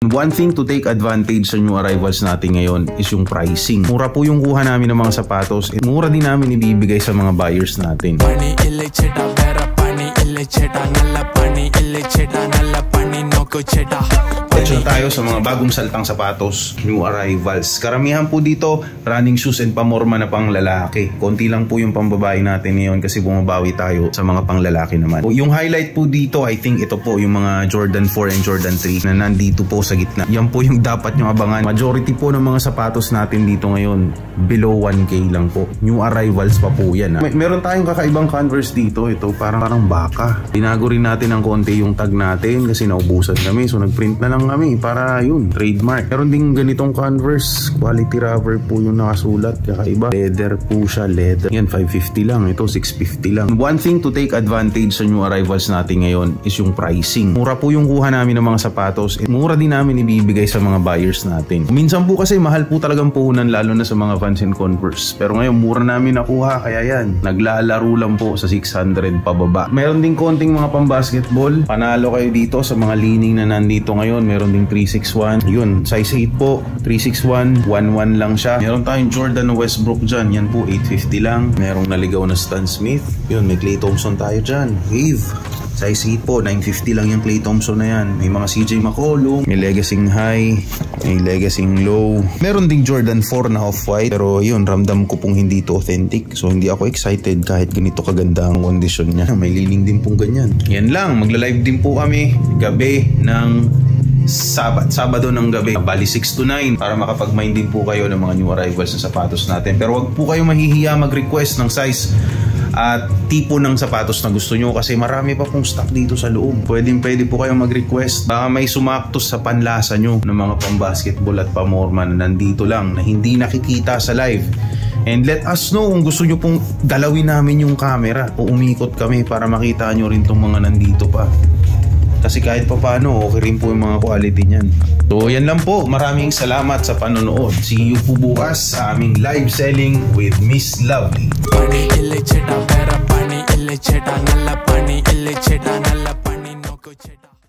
One thing to take advantage sa new arrivals natin ngayon is yung pricing. Mura po yung kuha namin ng mga sapatos at mura din namin ibibigay sa mga buyers natin. Diretso na tayo sa mga bagong saltang sapatos, new arrivals. Karamihan po dito, running shoes and pamorma na pang lalaki. Konti lang po yung pambabae natin ngayon kasi bumabawi tayo sa mga pang lalaki naman. Yung highlight po dito, I think ito po yung mga Jordan 4 and Jordan 3 na nandito po sa gitna. Yan po yung dapat nyo abangan. Majority po ng mga sapatos natin dito ngayon, below 1K lang po. New arrivals pa po yan. Meron tayong kakaibang Converse dito. Ito parang baka. Binago rin natin ng konti yung tag natin kasi naubusan kami. So nagprint na lang kami para yun, trademark. Meron din ganitong Converse, quality rubber po yung nakasulat, kakaiba. Leather po siya, leather. Yan, 550 lang. Ito, 650 lang. One thing to take advantage sa new arrivals natin ngayon is yung pricing. Mura po yung kuha namin ng mga sapatos. Mura din namin ibibigay sa mga buyers natin. Minsan po kasi mahal po talagang puhunan lalo na sa mga Vans and Converse. Pero ngayon, mura namin nakuha. Kaya yan, naglalaro lang po sa 600 pababa. Meron din konting mga pang-basketball. Panalo kayo dito sa mga leaning na nandito ngayon. Meron ding 361. Yun, size 8 po. 361. 11 lang siya. Meron tayong Jordan Westbrook dyan. Yan po, 850 lang. Merong naligaw na Stan Smith. Yun, may Klay Thompson tayo dyan. Wave. Size 8 po, 950 lang yung Klay Thompson na yan. May mga CJ McCollum, may Legacy High, may Legacy Low. Meron ding Jordan 4 na off-white. Pero yun, ramdam ko pong hindi ito authentic. So hindi ako excited kahit ganito kaganda ang condition niya. May lining din pong ganyan. Yan lang, magla-live din po kami gabi ng Sabado ng gabi, bali 6 to 9 para makapag-mind din po kayo ng mga new arrivals na sapatos natin. Pero wag po kayo mahihiya mag-request ng size at tipo ng sapatos na gusto nyo kasi marami pa pong stock dito sa loob. Pwede po kayo mag-request. Baka may sumaktos sa panlasa nyo ng mga pang-basketball at pamorma na nandito lang na hindi nakikita sa live. And let us know kung gusto nyo pong galawin namin yung camera o umikot kami para makita nyo rin tong mga nandito pa. Kasi kahit pa paano, okay rin po yung mga quality niyan. So yan lang po. Maraming salamat sa panonood. See you po bukas sa aming live selling with Miss Lovely.